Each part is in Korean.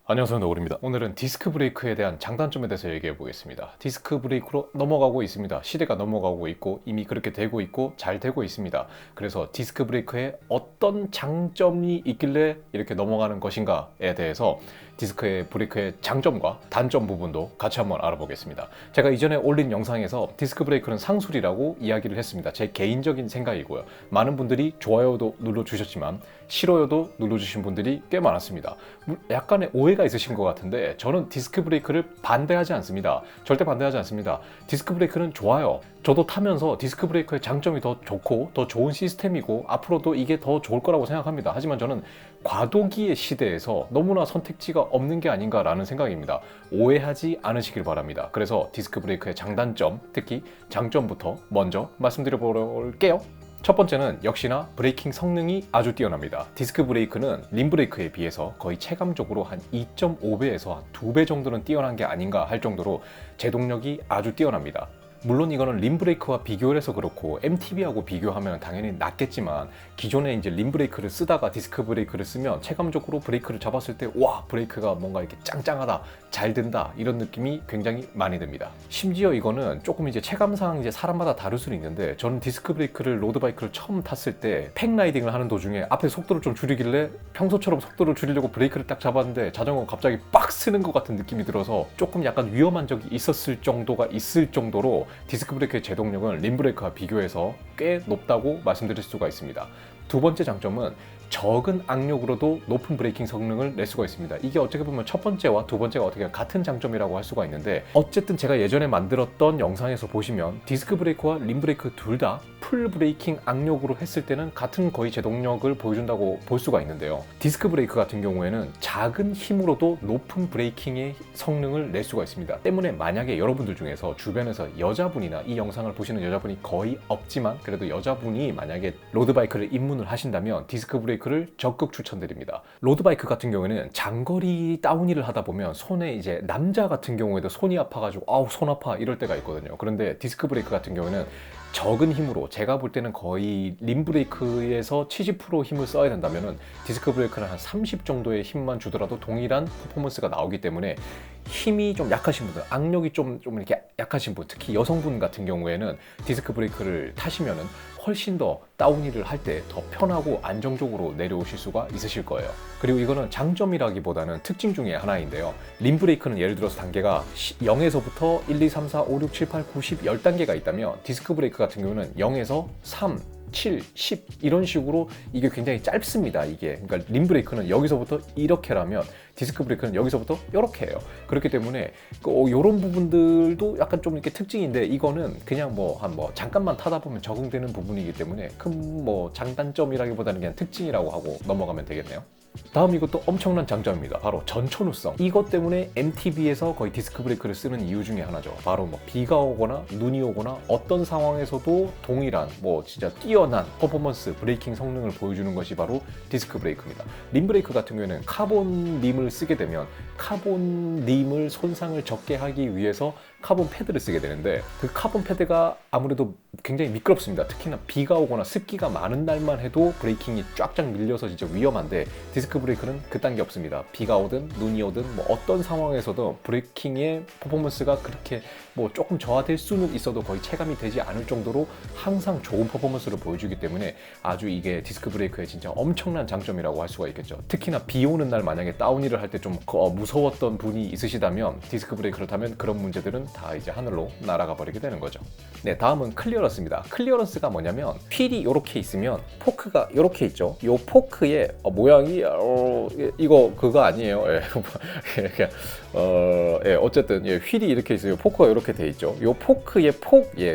안녕하세요, 노을입니다. 오늘은 디스크 브레이크에 대한 장단점에 대해서 얘기해 보겠습니다. 디스크 브레이크로 넘어가고 있습니다. 시대가 넘어가고 있고 이미 그렇게 되고 있고 잘 되고 있습니다. 그래서 디스크 브레이크에 어떤 장점이 있길래 이렇게 넘어가는 것인가에 대해서 디스크 브레이크의 장점과 단점 부분도 같이 한번 알아보겠습니다. 제가 이전에 올린 영상에서 디스크 브레이크는 상술이라고 이야기를 했습니다. 제 개인적인 생각이고요. 많은 분들이 좋아요도 눌러주셨지만 싫어요도 눌러주신 분들이 꽤 많았습니다. 약간의 오해가 있으신 것 같은데 저는 디스크 브레이크를 반대하지 않습니다. 절대 반대하지 않습니다. 디스크 브레이크는 좋아요. 저도 타면서 디스크 브레이크의 장점이 더 좋고 더 좋은 시스템이고 앞으로도 이게 더 좋을 거라고 생각합니다. 하지만 저는 과도기의 시대에서 너무나 선택지가 없는 게 아닌가라는 생각입니다. 오해하지 않으시길 바랍니다. 그래서 디스크 브레이크의 장단점, 특히 장점부터 먼저 말씀드려 볼게요. 첫 번째는 역시나 브레이킹 성능이 아주 뛰어납니다. 디스크 브레이크는 림 브레이크에 비해서 거의 체감적으로 한 2.5배에서 한 2배 정도는 뛰어난 게 아닌가 할 정도로 제동력이 아주 뛰어납니다. 물론 이거는 림 브레이크와 비교를 해서 그렇고 MTB하고 비교하면 당연히 낫겠지만 기존에 이제 림 브레이크를 쓰다가 디스크 브레이크를 쓰면 체감적으로 브레이크를 잡았을 때 와, 브레이크가 뭔가 이렇게 짱짱하다, 잘 든다 이런 느낌이 굉장히 많이 듭니다. 심지어 이거는 조금 이제 체감상 이제 사람마다 다를 수는 있는데 저는 디스크 브레이크를 로드바이크를 처음 탔을 때 팩라이딩을 하는 도중에 앞에 속도를 좀 줄이길래 평소처럼 속도를 줄이려고 브레이크를 딱 잡았는데 자전거가 갑자기 빡 쓰는 것 같은 느낌이 들어서 조금 약간 위험한 적이 있었을 정도가 있을 정도로 디스크 브레이크의 제동력은 림 브레이크와 비교해서 꽤 높다고 말씀드릴 수가 있습니다. 두 번째 장점은 적은 악력으로도 높은 브레이킹 성능을 낼 수가 있습니다. 이게 어떻게 보면 첫 번째와 두 번째가 어떻게 같은 장점이라고 할 수가 있는데 어쨌든 제가 예전에 만들었던 영상에서 보시면 디스크 브레이크와 림 브레이크 둘 다 풀 브레이킹 악력으로 했을 때는 같은 거의 제동력을 보여준다고 볼 수가 있는데요. 디스크 브레이크 같은 경우에는 작은 힘으로도 높은 브레이킹의 성능을 낼 수가 있습니다. 때문에 만약에 여러분들 중에서 주변에서 여자분이나 이 영상을 보시는 여자분이 거의 없지만 그래도 여자분이 만약에 로드바이크를 입문을 하신다면 디스크 브레이크를 적극 추천드립니다. 로드바이크 같은 경우에는 장거리 다운힐을 하다 보면 손에 이제 남자 같은 경우에도 손이 아파가지고 아우 손 아파 이럴 때가 있거든요. 그런데 디스크 브레이크 같은 경우에는 적은 힘으로 제가 볼 때는 거의 림 브레이크에서 70% 힘을 써야 된다면은 디스크 브레이크는 한 30 정도의 힘만 주더라도 동일한 퍼포먼스가 나오기 때문에 힘이 좀 약하신 분들, 악력이 좀 이렇게 약하신 분, 특히 여성분 같은 경우에는 디스크 브레이크를 타시면은 훨씬 더 다운힐을 할 때 더 편하고 안정적으로 내려오실 수가 있으실 거예요. 그리고 이거는 장점이라기보다는 특징 중에 하나인데요. 림 브레이크는 예를 들어서 단계가 0에서부터 1, 2, 3, 4, 5, 6, 7, 8, 9, 10, 10단계가 있다면 디스크 브레이크 같은 경우는 0에서 3, 7, 10 이런 식으로 이게 굉장히 짧습니다. 이게 그러니까 림 브레이크는 여기서부터 이렇게라면 디스크 브레이크는 여기서부터 이렇게 해요. 그렇기 때문에 이런 부분들도 약간 좀 이렇게 특징인데 이거는 그냥 잠깐만 타다 보면 적응되는 부분이기 때문에 큰 장단점이라기보다는 그냥 특징이라고 하고 넘어가면 되겠네요. 다음 이것도 엄청난 장점입니다. 바로 전천후성. 이것 때문에 MTB에서 거의 디스크 브레이크를 쓰는 이유 중에 하나죠. 바로 비가 오거나 눈이 오거나 어떤 상황에서도 동일한 진짜 뛰어난 퍼포먼스 브레이킹 성능을 보여주는 것이 바로 디스크 브레이크입니다. 림 브레이크 같은 경우에는 카본 림을 쓰게 되면 카본 림을 손상을 적게 하기 위해서 카본 패드를 쓰게 되는데 그 카본 패드가 아무래도 굉장히 미끄럽습니다. 특히나 비가 오거나 습기가 많은 날만 해도 브레이킹이 쫙쫙 밀려서 진짜 위험한데 디스크 브레이크는 그딴 게 없습니다. 비가 오든 눈이 오든 어떤 상황에서도 브레이킹의 퍼포먼스가 그렇게 조금 저하될 수는 있어도 거의 체감이 되지 않을 정도로 항상 좋은 퍼포먼스를 보여주기 때문에 아주 이게 디스크 브레이크의 진짜 엄청난 장점이라고 할 수가 있겠죠. 특히나 비 오는 날 만약에 다운힐을 할 때 좀 무서웠던 분이 있으시다면 디스크 브레이크를 타면 그런 문제들은 다 이제 하늘로 날아가 버리게 되는 거죠. 네, 다음은 클리어런스입니다. 클리어런스가 뭐냐면 휠이 이렇게 있으면 포크가 이렇게 있죠. 이 포크의 모양이 이거 그거 아니에요. 어쨌든 휠이 이렇게 있어요. 포크가 이렇게 돼 있죠. 이 포크의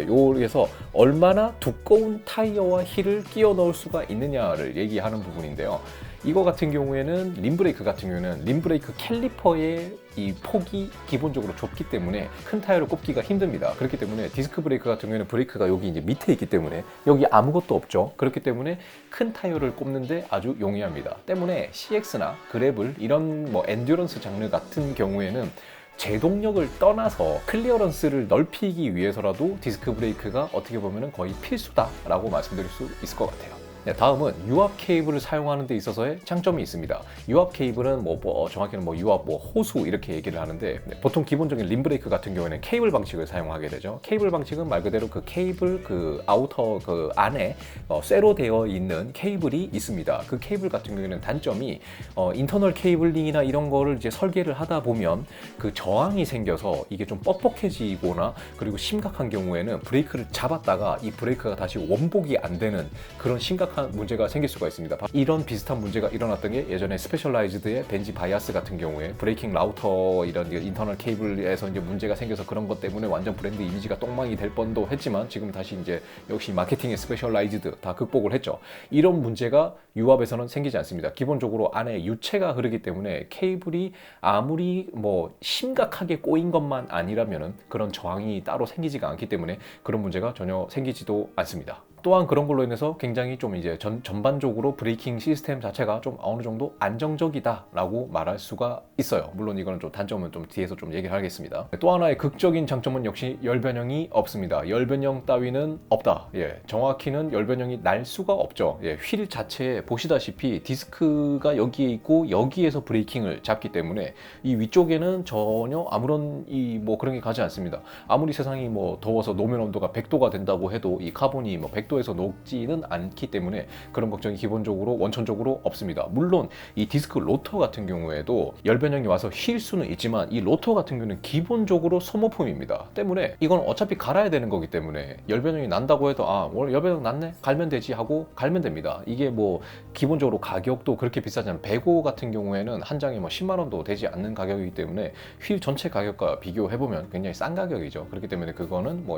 여기서 얼마나 두꺼운 타이어와 휠을 끼워 넣을 수가 있느냐를 얘기하는 부분인데요. 이거 같은 경우에는 림 브레이크 같은 경우에는 림 브레이크 캘리퍼의 이 폭이 기본적으로 좁기 때문에 큰 타이어를 꼽기가 힘듭니다. 그렇기 때문에 디스크 브레이크 같은 경우에는 브레이크가 여기 이제 밑에 있기 때문에 여기 아무것도 없죠. 그렇기 때문에 큰 타이어를 꼽는데 아주 용이합니다. 때문에 CX나 그래블 이런 엔듀런스 장르 같은 경우에는 제동력을 떠나서 클리어런스를 넓히기 위해서라도 디스크 브레이크가 어떻게 보면 거의 필수다라고 말씀드릴 수 있을 것 같아요. 네, 다음은 유압 케이블을 사용하는 데 있어서의 장점이 있습니다. 유압 케이블은 정확히는 유압 호수 이렇게 얘기를 하는데, 네, 보통 기본적인 림브레이크 같은 경우에는 케이블 방식을 사용하게 되죠. 케이블 방식은 말 그대로 그 케이블 그 아우터 그 안에 쇠로 되어 있는 케이블이 있습니다. 그 케이블 같은 경우에는 단점이 인터널 케이블링이나 이런 거를 이제 설계를 하다 보면 그 저항이 생겨서 이게 좀 뻑뻑해지거나, 그리고 심각한 경우에는 브레이크를 잡았다가 이 브레이크가 다시 원복이 안 되는 그런 심각한 문제가 생길 수가 있습니다. 이런 비슷한 문제가 일어났던 게 예전에 스페셜라이즈드의 벤지 바이아스 같은 경우에 브레이킹 라우터 이런 인터널 케이블에서 이제 문제가 생겨서 그런 것 때문에 완전 브랜드 이미지가 똥망이 될 뻔도 했지만, 지금 다시 이제 역시 마케팅의 스페셜라이즈드 다 극복을 했죠. 이런 문제가 유압에서는 생기지 않습니다. 기본적으로 안에 유체가 흐르기 때문에 케이블이 아무리 심각하게 꼬인 것만 아니라면은 그런 저항이 따로 생기지가 않기 때문에 그런 문제가 전혀 생기지도 않습니다. 또한 그런 걸로 인해서 굉장히 좀 이제 전반적으로 브레이킹 시스템 자체가 좀 어느 정도 안정적이다라고 말할 수가 있어요. 물론 이거는 좀 단점은 좀 뒤에서 좀 얘기를 하겠습니다. 또 하나의 극적인 장점은 역시 열 변형이 없습니다. 열 변형 따위는 없다. 정확히는 열 변형이 날 수가 없죠. 휠 자체에 보시다시피 디스크가 여기에 있고 여기에서 브레이킹을 잡기 때문에 이 위쪽에는 전혀 아무런 그런 게 가지 않습니다. 아무리 세상이 더워서 노면 온도가 100도가 된다고 해도 이 카본이 100도에서 녹지는 않기 때문에 그런 걱정이 기본적으로 원천적으로 없습니다. 물론 이 디스크 로터 같은 경우에도 열 변형이 와서 휠 수는 있지만 이 로터 같은 경우는 기본적으로 소모품입니다. 때문에 이건 어차피 갈아야 되는 거기 때문에 열 변형이 난다고 해도 오늘 열 변형 났네? 갈면 되지 하고 갈면 됩니다. 이게 기본적으로 가격도 그렇게 비싸지 않아요. 105 같은 경우에는 한 장에 10만 원도 되지 않는 가격이기 때문에 휠 전체 가격과 비교해보면 굉장히 싼 가격이죠. 그렇기 때문에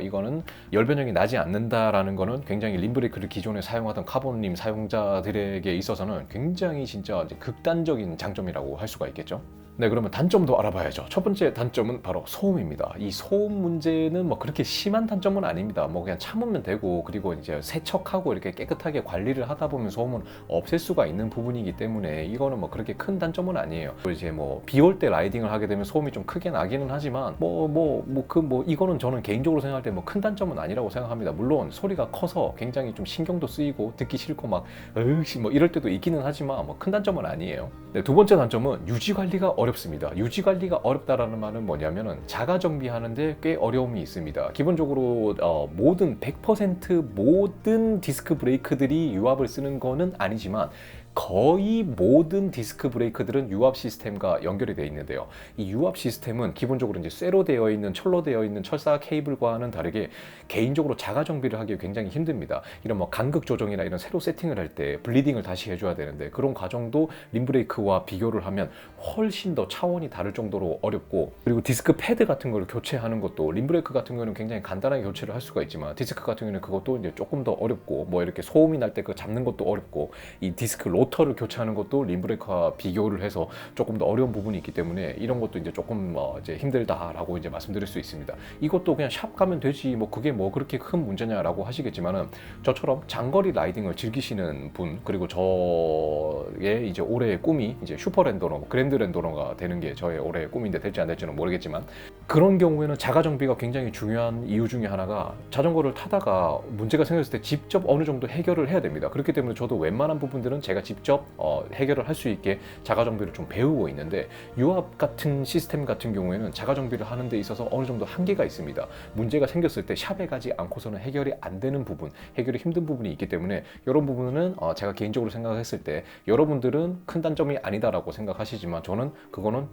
이거는 열 변형이 나지 않는다라는 거는 굉장히 림브레이크를 기존에 사용하던 카본림 사용자들에게 있어서는 굉장히 진짜 극단적인 장점이라고 할 수가 있겠죠. 네, 그러면 단점도 알아봐야죠. 첫 번째 단점은 바로 소음입니다. 이 소음 문제는 그렇게 심한 단점은 아닙니다. 그냥 참으면 되고, 그리고 이제 세척하고 이렇게 깨끗하게 관리를 하다 보면 소음은 없앨 수가 있는 부분이기 때문에 이거는 그렇게 큰 단점은 아니에요. 이제 비 올 때 라이딩을 하게 되면 소음이 좀 크게 나기는 하지만 이거는 저는 개인적으로 생각할 때 큰 단점은 아니라고 생각합니다. 물론 소리가 커서 굉장히 좀 신경도 쓰이고 듣기 싫고 이럴 때도 있기는 하지만 큰 단점은 아니에요. 네, 두 번째 단점은 유지 관리가 어렵습니다. 유지 관리가 어렵다라는 말은 뭐냐면은 자가 정비하는데 꽤 어려움이 있습니다. 기본적으로 모든 100% 모든 디스크 브레이크들이 유압을 쓰는 거는 아니지만 거의 모든 디스크 브레이크들은 유압 시스템과 연결이 되어 있는데요. 이 유압 시스템은 기본적으로 이제 쇠로 되어 있는, 철로 되어 있는 철사 케이블과는 다르게 개인적으로 자가 정비를 하기 굉장히 힘듭니다. 이런 간극 조정이나 이런 새로 세팅을 할 때 블리딩을 다시 해줘야 되는데 그런 과정도 림브레이크와 비교를 하면 훨씬 더 차원이 다를 정도로 어렵고, 그리고 디스크 패드 같은 걸 교체하는 것도 림브레이크 같은 경우는 굉장히 간단하게 교체를 할 수가 있지만 디스크 같은 경우는 그것도 이제 조금 더 어렵고, 이렇게 소음이 날 때 그 잡는 것도 어렵고, 이 디스크 로터를 교체하는 것도 림브레이크와 비교를 해서 조금 더 어려운 부분이 있기 때문에 이런 것도 이제 조금 이제 힘들다라고 이제 말씀드릴 수 있습니다. 이것도 그냥 샵 가면 되지 그게 그렇게 큰 문제냐라고 하시겠지만은, 저처럼 장거리 라이딩을 즐기시는 분, 그리고 저의 이제 올해의 꿈이 이제 슈퍼랜더러, 그랜드 랜더러가 되는 게 저의 올해의 꿈인데 될지 안 될지는 모르겠지만, 그런 경우에는 자가 정비가 굉장히 중요한 이유 중에 하나가 자전거를 타다가 문제가 생겼을 때 직접 어느 정도 해결을 해야 됩니다. 그렇기 때문에 저도 웬만한 부분들은 제가 직접 해결을 할 수 있게 자가 정비를 좀 배우고 있는데, 유압 같은 시스템 같은 경우에는 자가 정비를 하는 데 있어서 어느 정도 한계가 있습니다. 문제가 생겼을 때 샵에 가지 않고서는 해결이 안 되는 부분, 해결이 힘든 부분이 있기 때문에 이런 부분은 제가 개인적으로 생각했을 때 여러분들은 큰 단점이 아니다라고 생각하시지만 저는 그거는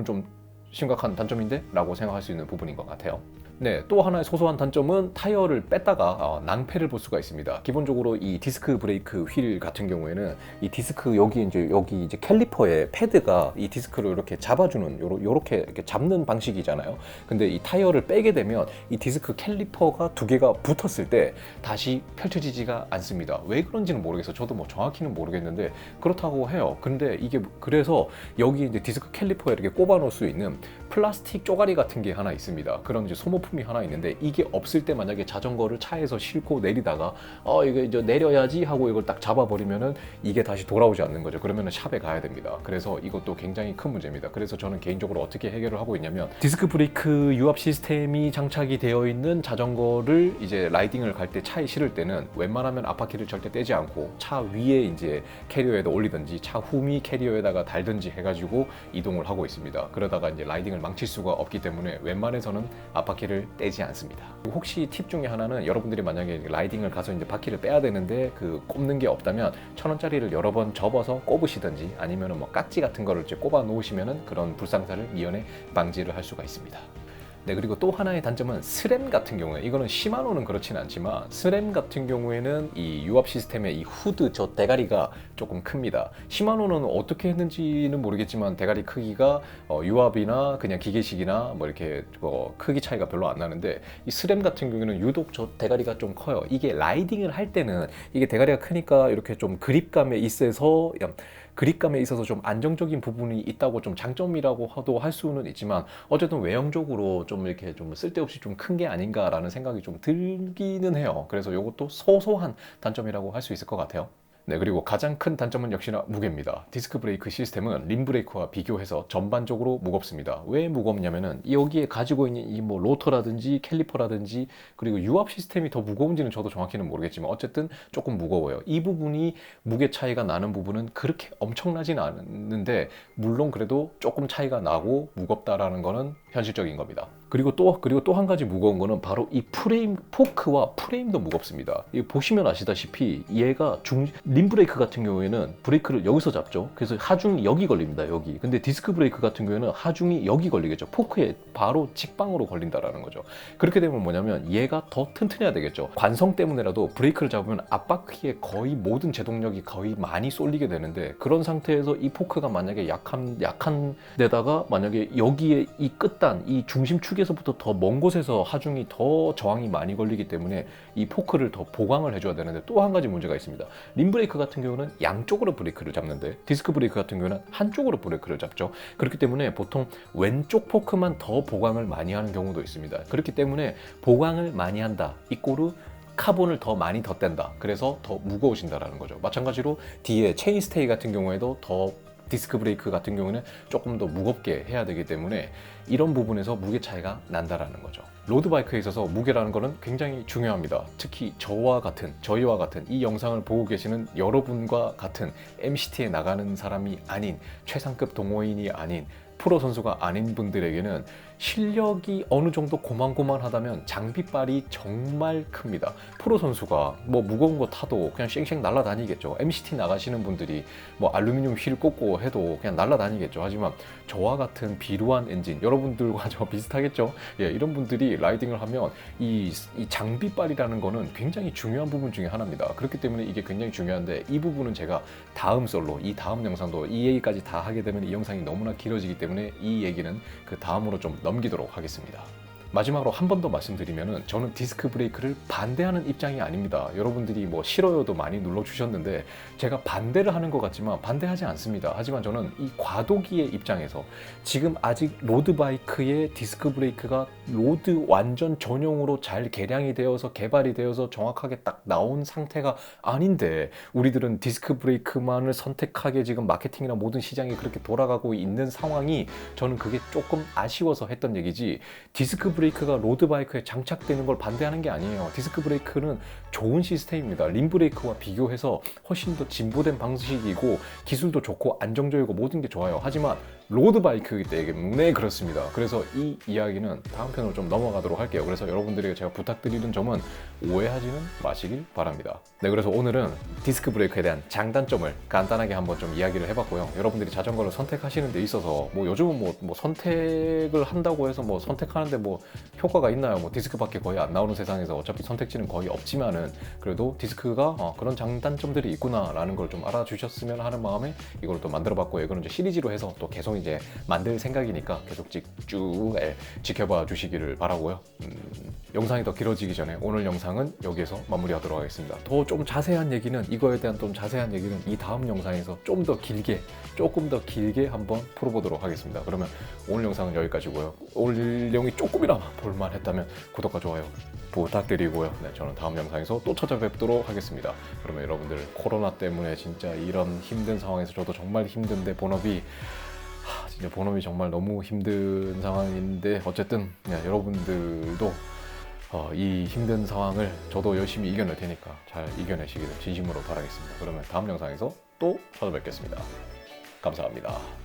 좀 심각한 단점인데 라고 생각할 수 있는 부분인 것 같아요. 네, 또 하나의 소소한 단점은 타이어를 뺐다가 낭패를 볼 수가 있습니다. 기본적으로 이 디스크 브레이크 휠 같은 경우에는 이 디스크 여기 이제 캘리퍼의 패드가 이 디스크를 이렇게 잡아주는 이렇게 잡는 방식이잖아요. 근데 이 타이어를 빼게 되면 이 디스크 캘리퍼가 두 개가 붙었을 때 다시 펼쳐지지가 않습니다. 왜 그런지는 모르겠어요. 저도 정확히는 모르겠는데 그렇다고 해요. 근데 이게 그래서 여기 이제 디스크 캘리퍼에 이렇게 꼽아 놓을 수 있는 플라스틱 쪼가리 같은 게 하나 있습니다. 그런 이제 소모품이 하나 있는데 이게 없을 때 만약에 자전거를 차에서 싣고 내리다가 이거 이제 내려야지 하고 이걸 딱 잡아버리면은 이게 다시 돌아오지 않는 거죠. 그러면은 샵에 가야 됩니다. 그래서 이것도 굉장히 큰 문제입니다. 그래서 저는 개인적으로 어떻게 해결을 하고 있냐면 디스크 브레이크 유압 시스템이 장착이 되어 있는 자전거를 이제 라이딩을 갈 때 차에 실을 때는 웬만하면 앞바퀴를 절대 떼지 않고 차 위에 이제 캐리어에다 올리든지 차 후미 캐리어에다가 달든지 해가지고 이동을 하고 있습니다. 그러다가 이제 라이딩을 망칠 수가 없기 때문에 웬만해서는 앞바퀴를 떼지 않습니다. 혹시 팁 중에 하나는 여러분들이 만약에 라이딩을 가서 이제 바퀴를 빼야 되는데 그 꼽는 게 없다면 1,000원짜리를 여러 번 접어서 꼽으시든지 아니면은 뭐 깍지 같은 거를 이제 꼽아 놓으시면은 그런 불상사를 미연에 방지를 할 수가 있습니다. 네, 그리고 또 하나의 단점은 스램 같은 경우에, 이거는 시마노는 그렇진 않지만 스램 같은 경우에는 이 유압 시스템의 이 후드 저 대가리가 조금 큽니다. 시마노는 어떻게 했는지는 모르겠지만 대가리 크기가 유압이나 그냥 기계식이나 뭐 이렇게 크기 차이가 별로 안 나는데 이 스램 같은 경우에는 유독 저 대가리가 좀 커요. 이게 라이딩을 할 때는 이게 대가리가 크니까 이렇게 좀 그립감에 있어서 좀 안정적인 부분이 있다고 좀 장점이라고도 할 수는 있지만 어쨌든 외형적으로 좀 이렇게 좀 쓸데없이 좀 큰 게 아닌가라는 생각이 좀 들기는 해요. 그래서 이것도 소소한 단점이라고 할 수 있을 것 같아요. 네, 그리고 가장 큰 단점은 역시나 무게입니다. 디스크 브레이크 시스템은 림 브레이크와 비교해서 전반적으로 무겁습니다. 왜 무겁냐면은 여기에 가지고 있는 이 뭐 로터라든지 캘리퍼라든지 그리고 유압 시스템이 더 무거운지는 저도 정확히는 모르겠지만 어쨌든 조금 무거워요. 이 부분이 무게 차이가 나는 부분은 그렇게 엄청나진 않는데 물론 그래도 조금 차이가 나고 무겁다라는 거는 현실적인 겁니다. 그리고 또 한 가지 무거운 거는 바로 이 프레임, 포크와 프레임도 무겁습니다. 이 보시면 아시다시피 얘가 림 브레이크 같은 경우에는 브레이크를 여기서 잡죠. 그래서 하중이 여기 걸립니다. 여기. 근데 디스크 브레이크 같은 경우에는 하중이 여기 걸리겠죠. 포크에 바로 직방으로 걸린다라는 거죠. 그렇게 되면 뭐냐면 얘가 더 튼튼해야 되겠죠. 관성 때문에라도 브레이크를 잡으면 앞바퀴에 거의 모든 제동력이 거의 많이 쏠리게 되는데 그런 상태에서 이 포크가 만약에 약한 데다가 만약에 여기에 이 끝단, 이 중심축에서부터 더 먼 곳에서 하중이 더 저항이 많이 걸리기 때문에 이 포크를 더 보강을 해줘야 되는데 또 한 가지 문제가 있습니다. 림 브레이크 같은 경우는 양쪽으로 브레이크를 잡는데 디스크 브레이크 같은 경우는 한쪽으로 브레이크를 잡죠. 그렇기 때문에 보통 왼쪽 포크만 더 보강을 많이 하는 경우도 있습니다. 그렇기 때문에 보강을 많이 한다 이꼬르 카본을 더 많이 덧댄다. 그래서 더 무거우신다라는 거죠. 마찬가지로 뒤에 체인 스테이 같은 경우에도 더 디스크 브레이크 같은 경우는 조금 더 무겁게 해야 되기 때문에 이런 부분에서 무게 차이가 난다라는 거죠. 로드바이크에 있어서 무게라는 거는 굉장히 중요합니다. 특히 저희와 같은 이 영상을 보고 계시는 여러분과 같은 MCT에 나가는 사람이 아닌 최상급 동호인이 아닌 프로 선수가 아닌 분들에게는 실력이 어느 정도 고만고만하다면 장비빨이 정말 큽니다. 프로 선수가 뭐 무거운 거 타도 그냥 쌩쌩 날아다니겠죠. MCT 나가시는 분들이 뭐 알루미늄 휠 꽂고 해도 그냥 날아다니겠죠. 하지만 저와 같은 비루한 엔진, 여러분들과 저 비슷하겠죠. 예, 이런 분들이 라이딩을 하면 이 장비빨이라는 거는 굉장히 중요한 부분 중에 하나입니다. 그렇기 때문에 이게 굉장히 중요한데 이 부분은 제가 다음 썰로, 이 다음 영상도 이 얘기까지 다 하게 되면 이 영상이 너무나 길어지기 때문에 이 얘기는 그 다음으로 좀 넘기도록 하겠습니다. 마지막으로 한 번 더 말씀드리면은 저는 디스크 브레이크를 반대하는 입장이 아닙니다. 여러분들이 뭐 싫어요도 많이 눌러주셨는데 제가 반대를 하는 것 같지만 반대하지 않습니다. 하지만 저는 이 과도기의 입장에서 지금 아직 로드바이크의 디스크 브레이크가 로드 완전 전용으로 잘 개량이 되어서 개발이 되어서 정확하게 딱 나온 상태가 아닌데 우리들은 디스크 브레이크만을 선택하게 지금 마케팅이나 모든 시장이 그렇게 돌아가고 있는 상황이 저는 그게 조금 아쉬워서 했던 얘기지 디스크 브레이크가 로드바이크에 장착되는 걸 반대하는 게 아니에요. 디스크 브레이크는 좋은 시스템입니다. 림 브레이크와 비교해서 훨씬 더 진보된 방식이고 기술도 좋고 안정적이고 모든 게 좋아요. 하지만 로드바이크이기 때문에 그렇습니다. 그래서 이 이야기는 다음 편으로 좀 넘어가도록 할게요. 그래서 여러분들에게 제가 부탁드리는 점은 오해하지는 마시길 바랍니다. 네, 그래서 오늘은 디스크 브레이크에 대한 장단점을 간단하게 한번 좀 이야기를 해봤고요. 여러분들이 자전거를 선택하시는 데 있어서 뭐 요즘은 뭐 선택을 한다고 해서 뭐 선택하는데 뭐 효과가 있나요? 뭐 디스크밖에 거의 안 나오는 세상에서 어차피 선택지는 거의 없지만은 그래도 디스크가 그런 장단점들이 있구나라는 걸 좀 알아주셨으면 하는 마음에 이걸 또 만들어봤고요. 이거는 이제 시리즈로 해서 또 개성이 이제 만들 생각이니까 계속 쭉 지켜봐 주시기를 바라고요. 영상이 더 길어지기 전에 오늘 영상은 여기에서 마무리하도록 하겠습니다. 더 좀 자세한 얘기는, 이거에 대한 좀 자세한 얘기는 이 다음 영상에서 좀 더 길게, 조금 더 길게 한번 풀어보도록 하겠습니다. 그러면 오늘 영상은 여기까지고요. 오늘 내용이 조금이나마 볼만했다면 구독과 좋아요 부탁드리고요. 네, 저는 다음 영상에서 또 찾아뵙도록 하겠습니다. 그러면 여러분들, 코로나 때문에 진짜 이런 힘든 상황에서 저도 정말 힘든데 진짜 본업이 정말 너무 힘든 상황인데 어쨌든 여러분들도 이 힘든 상황을 저도 열심히 이겨낼 테니까 잘 이겨내시기를 진심으로 바라겠습니다. 그러면 다음 영상에서 또 찾아뵙겠습니다. 감사합니다.